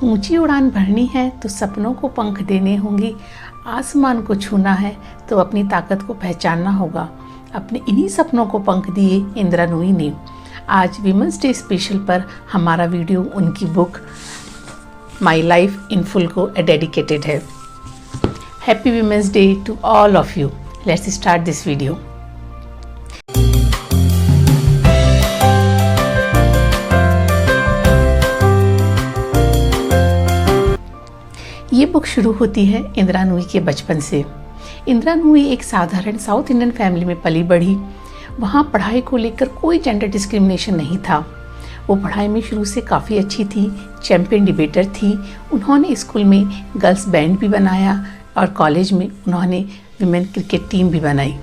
ऊंची उड़ान भरनी है तो सपनों को पंख देने होंगे, आसमान को छूना है तो अपनी ताकत को पहचानना होगा। अपने इन्हीं सपनों को पंख दिए इंदिरा नूई ने। आज वीमेंस डे स्पेशल पर हमारा वीडियो उनकी book my life in full को डेडिकेटेड है। Happy women's day to all of you. Let's start this video. ये बुक शुरू होती है इंदिरा नूई के बचपन से। इंदिरा नूई एक साधारण साउथ इंडियन फैमिली में पली बढ़ी। वहाँ पढ़ाई को लेकर कोई जेंडर डिस्क्रिमिनेशन नहीं था। वो पढ़ाई में शुरू से काफ़ी अच्छी थी, चैम्पियन डिबेटर थी। उन्होंने स्कूल में गर्ल्स बैंड भी बनाया और कॉलेज में उन्होंने विमेन क्रिकेट टीम भी बनाई।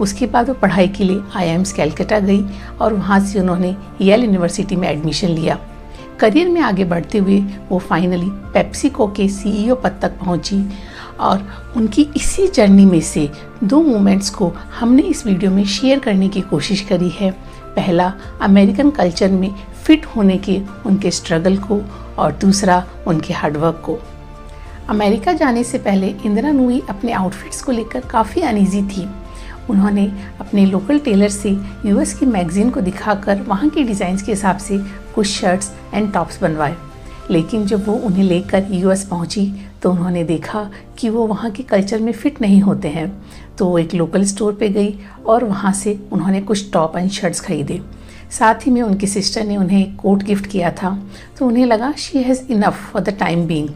उसके बाद वो पढ़ाई के लिए IIMS कैलकाटा गई और वहाँ से उन्होंने येल यूनिवर्सिटी में एडमिशन लिया। करियर में आगे बढ़ते हुए वो फाइनली पेप्सिको के CEO पद तक पहुंची और उनकी इसी जर्नी में से दो मोमेंट्स को हमने इस वीडियो में शेयर करने की कोशिश करी है। पहला, अमेरिकन कल्चर में फिट होने के उनके स्ट्रगल को और दूसरा उनके हार्डवर्क को। अमेरिका जाने से पहले इंदिरा नूई अपने आउटफिट्स को लेकर काफ़ी अनईजी थी। उन्होंने अपने लोकल टेलर से US की मैगज़ीन को दिखाकर वहाँ के डिज़ाइंस के हिसाब से कुछ शर्ट्स एंड टॉप्स बनवाए। लेकिन जब वो उन्हें लेकर US पहुँची तो उन्होंने देखा कि वो वहाँ के कल्चर में फ़िट नहीं होते हैं। तो वो एक लोकल स्टोर पे गई और वहाँ से उन्होंने कुछ टॉप एंड शर्ट्स खरीदे। साथ ही में उनकी सिस्टर ने उन्हें एक कोट गिफ्ट किया था, तो उन्हें लगा she has enough for the time being.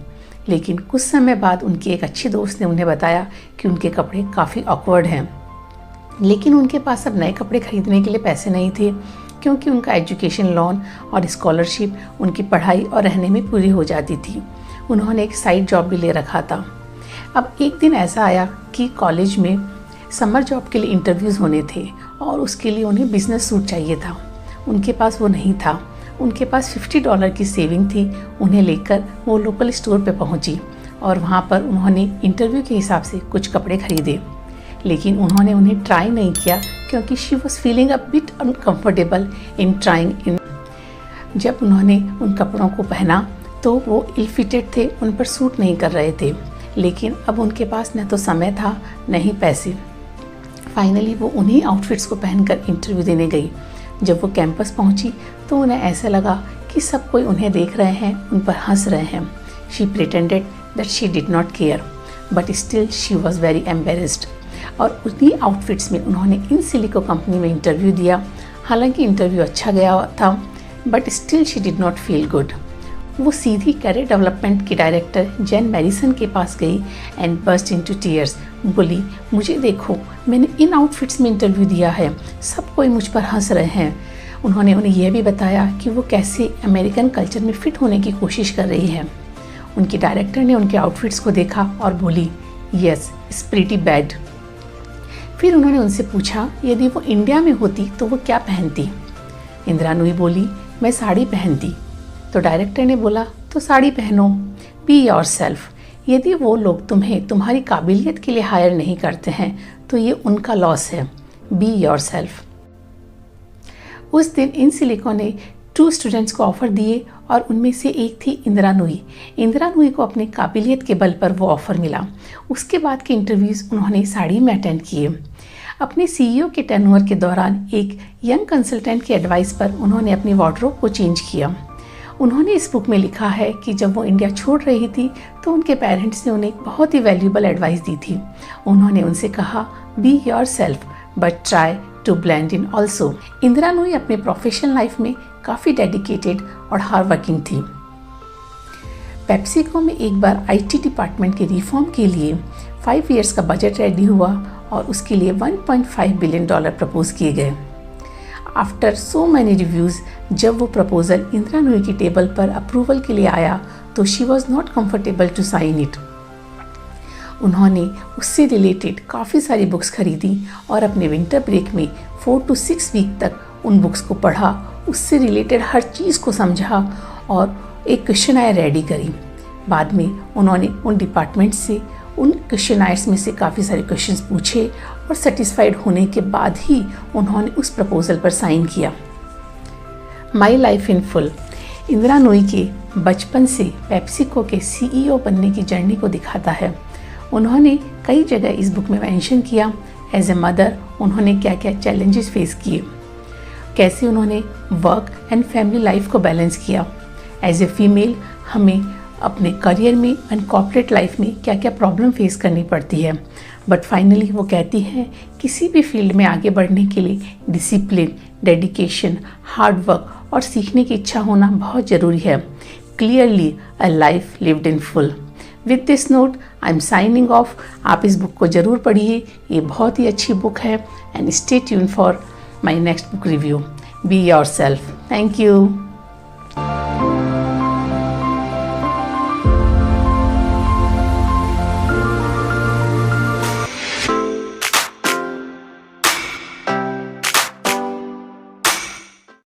लेकिन कुछ समय बाद उनकी एक अच्छी दोस्त ने उन्हें बताया कि उनके कपड़े काफ़ी ऑकवर्ड हैं। लेकिन उनके पास अब नए कपड़े खरीदने के लिए पैसे नहीं थे, क्योंकि उनका एजुकेशन लोन और स्कॉलरशिप उनकी पढ़ाई और रहने में पूरी हो जाती थी। उन्होंने एक साइड जॉब भी ले रखा था। अब एक दिन ऐसा आया कि कॉलेज में समर जॉब के लिए इंटरव्यूज़ होने थे और उसके लिए उन्हें बिजनेस सूट चाहिए था। उनके पास वो नहीं था। उनके पास $50 की सेविंग थी। उन्हें लेकर वो लोकल स्टोर पे पहुंची और वहाँ पर उन्होंने इंटरव्यू के हिसाब से कुछ कपड़े खरीदे। लेकिन उन्होंने उन्हें ट्राई नहीं किया, क्योंकि she was feeling a bit uncomfortable in trying in. जब उन्होंने उन कपड़ों को पहना तो वो इल फिटेड थे, उन पर सूट नहीं कर रहे थे। लेकिन अब उनके पास न तो समय था न ही पैसे। फाइनली वो उन्हीं आउटफिट्स को पहनकर इंटरव्यू देने गई। जब वो कैंपस पहुंची तो उन्हें ऐसा लगा कि सब कोई उन्हें देख रहे हैं, उन पर हंस रहे हैं। She pretended that she did not care, but still she was very embarrassed. और उन्हीं आउटफिट्स में उन्होंने इन सिलिको कंपनी में इंटरव्यू दिया। हालांकि इंटरव्यू अच्छा गया था, but still she did not feel good. वो सीधी कैरियर डेवलपमेंट के डायरेक्टर जेन मैरिसन के पास गई एंड बर्स्ट इनटू टीयर्स। बोली, मुझे देखो, मैंने इन आउटफिट्स में इंटरव्यू दिया है, सब कोई मुझ पर हंस रहे हैं। उन्होंने उन्हें यह भी बताया कि वो कैसे अमेरिकन कल्चर में फ़िट होने की कोशिश कर रही है। उनकी डायरेक्टर ने उनके आउटफिट्स को देखा और बोली, येस, इट्स प्रीटी बैड। फिर उन्होंने उनसे पूछा यदि वो इंडिया में होती तो वो क्या पहनती। इंदिरा नूई बोली, मैं साड़ी पहनती। तो डायरेक्टर ने बोला, तो साड़ी पहनो, बी योरसेल्फ। यदि वो लोग तुम्हें तुम्हारी काबिलियत के लिए हायर नहीं करते हैं तो ये उनका लॉस है, बी योरसेल्फ। उस दिन इन सिलिको ने 2 स्टूडेंट्स को ऑफ़र दिए और उनमें से एक थी इंदिरा नूई। इंदिरा नूई को अपनी काबिलियत के बल पर वो ऑफ़र मिला। उसके बाद के इंटरव्यूज़ उन्होंने साड़ी में अटेंड किए। अपने CEO के टर्नओवर के दौरान एक यंग कंसल्टेंट की एडवाइस पर उन्होंने अपनी वार्डरोब को चेंज किया। उन्होंने इस बुक में लिखा है कि जब वो इंडिया छोड़ रही थी तो उनके पेरेंट्स ने उन्हें एक बहुत ही वैल्यूएबल एडवाइस दी थी। उन्होंने उनसे कहा, be yourself but try to blend in also. Indira Nooyi अपने प्रोफेशनल लाइफ में काफ़ी डेडिकेटेड और हार्ड वर्किंग थी। पेप्सिको में एक बार IT डिपार्टमेंट के रिफॉर्म के लिए 5 इयर्स का बजट रेडी हुआ और उसके लिए $1.5 बिलियन प्रपोज किए गए। आफ्टर सो मैनी रिव्यूज़, जब वो प्रपोजल इंदिरा नूई की टेबल पर अप्रूवल के लिए आया तो she was not comfortable to sign it. उन्होंने उससे रिलेटेड काफ़ी सारी बुक्स खरीदी और अपने विंटर ब्रेक में 4 to 6 वीक तक उन बुक्स को पढ़ा, उससे रिलेटेड हर चीज़ को समझा और एक क्वेश्चनायर रेडी करी। बाद में उन्होंने उन डिपार्टमेंट से उन क्वेश्चनायर्स में से काफ़ी सारे क्वेश्चंस पूछे और सेटिस्फाइड होने के बाद ही उन्होंने उस प्रपोज़ल पर साइन किया। माई life in full Indira Nooyi के बचपन से पेप्सिको के CEO बनने की जर्नी को दिखाता है। उन्होंने कई जगह इस बुक में मेंशन किया एज ए मदर उन्होंने क्या क्या चैलेंजेस फेस किए, कैसे उन्होंने वर्क एंड फैमिली लाइफ को बैलेंस किया। एज ए फीमेल हमें अपने करियर में एंड कॉर्पोरेट लाइफ में क्या क्या प्रॉब्लम फेस करनी पड़ती है, बट फाइनली वो कहती है किसी भी फील्ड में आगे बढ़ने के लिए डिसिप्लिन, डेडिकेशन, हार्ड वर्क और सीखने की इच्छा होना बहुत ज़रूरी है। Clearly a life lived in full. With this note I am signing off. आप इस बुक को ज़रूर पढ़िए, ये बहुत ही अच्छी बुक है। And stay tune for my next book review. Be yourself. Thank you.